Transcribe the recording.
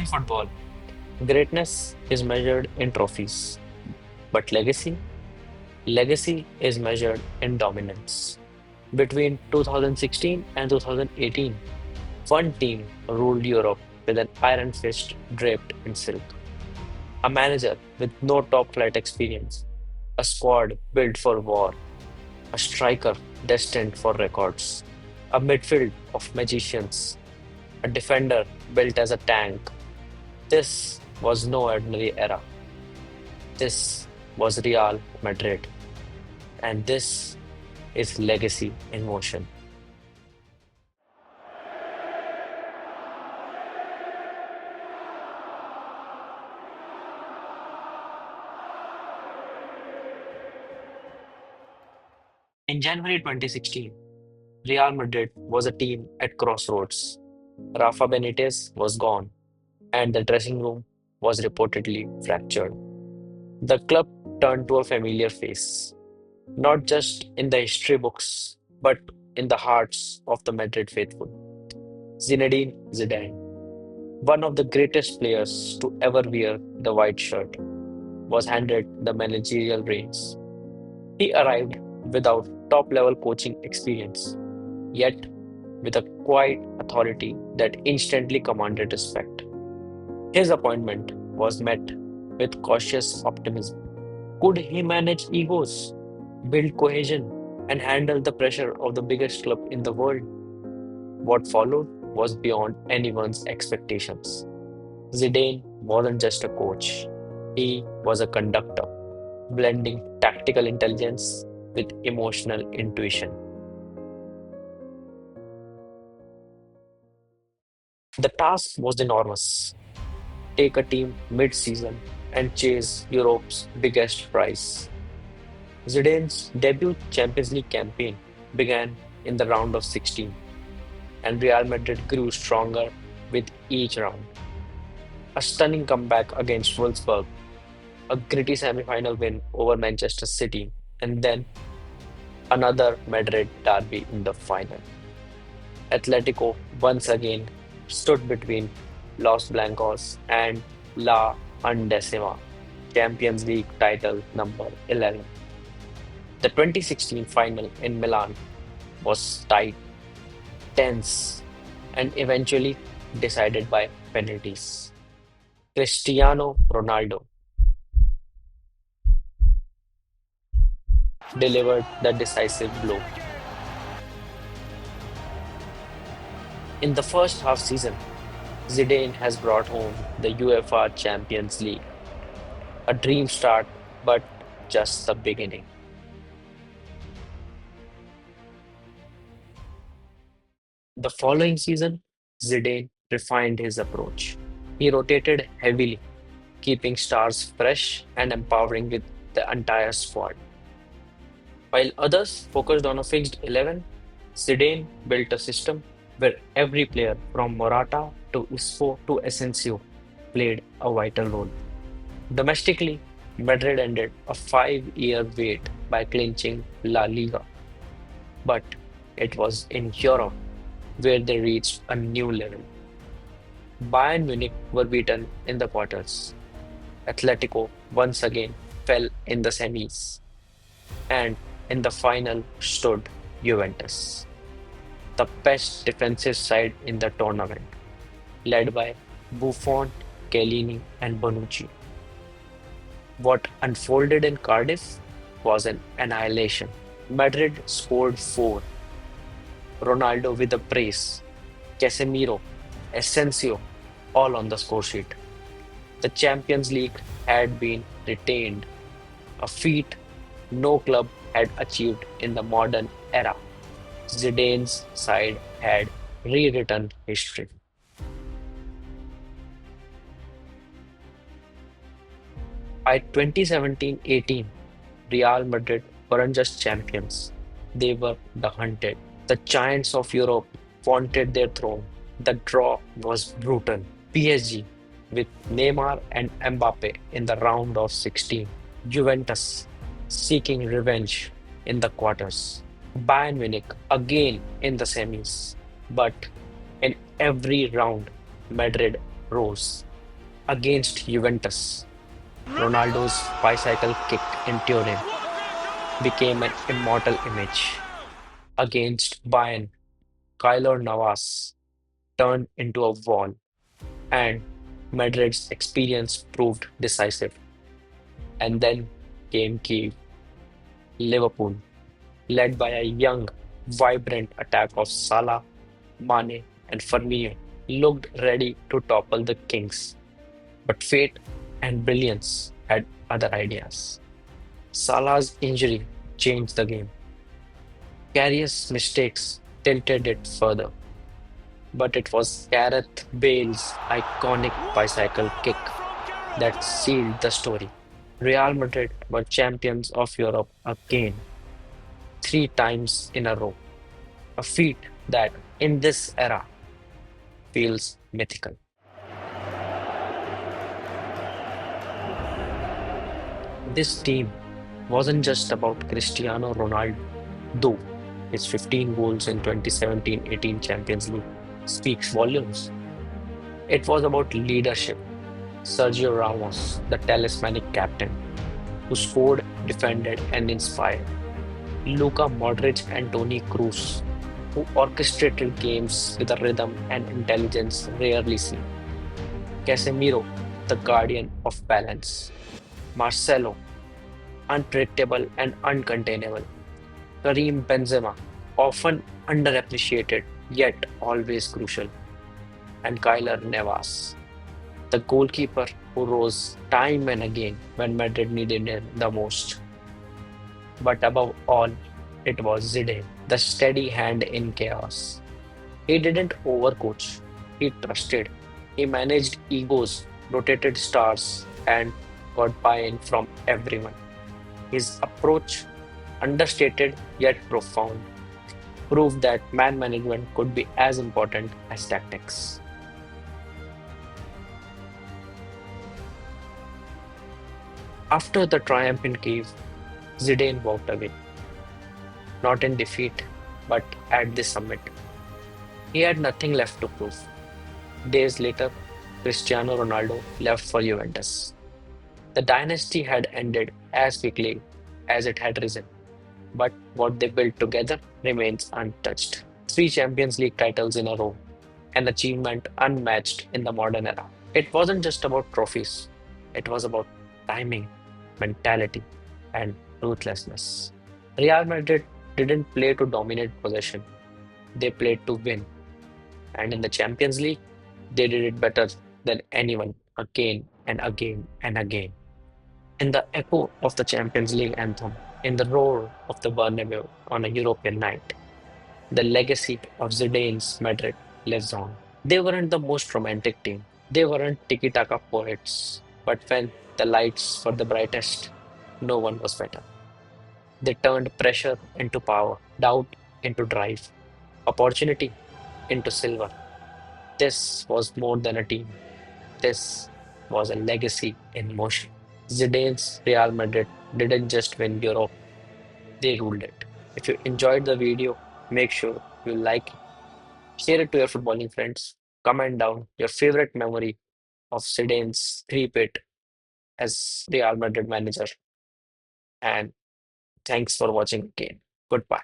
In football, greatness is measured in trophies, but legacy is measured in dominance. Between 2016 and 2018, one team ruled Europe with an iron fist draped in silk, a manager with no top flight experience, a squad built for war, a striker destined for records, a midfield of magicians, a defender built as a tank. This was no ordinary era. This was Real Madrid, and this is legacy in motion. In January 2016, Real Madrid was a team at crossroads. Rafa Benitez was gone, and the dressing room was reportedly fractured. The club turned to a familiar face, not just in the history books, but in the hearts of the Madrid faithful. Zinedine Zidane, one of the greatest players to ever wear the white shirt, was handed the managerial reins. He arrived without top level coaching experience, yet with a quiet authority that instantly commanded respect. His appointment was met with cautious optimism. Could he manage egos, build cohesion, and handle the pressure of the biggest club in the world? What followed was beyond anyone's expectations. Zidane wasn't just a coach, he was a conductor, blending tactical intelligence with emotional intuition. The task was enormous. Take a team mid season and chase Europe's biggest prize. Zidane's debut Champions League campaign began in the round of 16, and Real Madrid grew stronger with each round. A stunning comeback against Wolfsburg, a gritty semi-final win over Manchester City, and then another Madrid derby in the final. Atletico once again stood between Los Blancos and La Undecima, Champions League title number 11. The 2016 final in Milan was tight, tense, and eventually decided by penalties. Cristiano Ronaldo delivered the decisive blow. In the first half season, Zidane has brought home the UEFA Champions League, a dream start, but just the beginning. The following season, Zidane refined his approach. He rotated heavily, keeping stars fresh and empowering with the entire squad. While others focused on a fixed 11, Zidane built a system where every player from Morata to Isco to Asensio played a vital role. Domestically, Madrid ended a 5-year wait by clinching La Liga, but it was in Europe where they reached a new level. Bayern Munich were beaten in the quarters. Atletico once again fell in the semis, and in the final stood Juventus, the best defensive side in the tournament, led by Buffon, Chiellini, and Bonucci. What unfolded in Cardiff was an annihilation. Madrid scored four, Ronaldo with a brace, Casemiro, Asensio, all on the score sheet. The Champions League had been retained, a feat no club had achieved in the modern era. Zidane's side had rewritten history. By 2017-18, Real Madrid weren't just champions, they were the hunted. The giants of Europe wanted their throne. The draw was brutal. PSG with Neymar and Mbappe in the round of 16. Juventus seeking revenge in the quarters. Bayern Munich again in the semis. But in every round, Madrid rose. Against Juventus, Ronaldo's bicycle kick in Turin became an immortal image. Against Bayern, Keylor Navas turned into a wall, and Madrid's experience proved decisive. And then came Kiev, Liverpool, led by a young, vibrant attack of Salah, Mane, and Firmino, looked ready to topple the Kings. But fate and brilliance had other ideas. Salah's injury changed the game. Karius' mistakes tilted it further, but it was Gareth Bale's iconic bicycle kick that sealed the story. Real Madrid were champions of Europe again, three times in a row, a feat that, in this era, feels mythical. This team wasn't just about Cristiano Ronaldo, though his 15 goals in 2017-18 Champions League speaks volumes. It was about leadership. Sergio Ramos, the talismanic captain, who scored, defended, and inspired. Luka Modric and Toni Kroos, who orchestrated games with a rhythm and intelligence rarely seen. Casemiro, the guardian of balance. Marcelo, unpredictable and uncontainable. Karim Benzema, often underappreciated yet always crucial. And Kyler Navas, the goalkeeper who rose time and again when Madrid needed him the most. But above all, it was Zidane, the steady hand in chaos. He didn't overcoach, he trusted. He managed egos, rotated stars, and got buy-in from everyone. His approach, understated yet profound, proved that man management could be as important as tactics. After the triumph in Kiev, Zidane walked away, not in defeat, but at the summit. He had nothing left to prove. Days later, Cristiano Ronaldo left for Juventus. The dynasty had ended as quickly as it had risen, but what they built together remains untouched. Three Champions League titles in a row, an achievement unmatched in the modern era. It wasn't just about trophies, it was about timing, mentality, and ruthlessness. Real Madrid didn't play to dominate possession, they played to win. And in the Champions League, they did it better than anyone again and again and again. In the echo of the Champions League anthem, in the roar of the Bernabeu on a European night, the legacy of Zidane's Madrid lives on. They weren't the most romantic team. They weren't tiki-taka poets. But when the lights were the brightest, no one was better. They turned pressure into power, doubt into drive, opportunity into silver. This was more than a team. This was a legacy in motion. Zidane's Real Madrid didn't just win Europe, they ruled it. If you enjoyed the video, make sure you like it, share it to your footballing friends, comment down your favorite memory of Zidane's three-pit as Real Madrid manager, and thanks for watching again. Goodbye.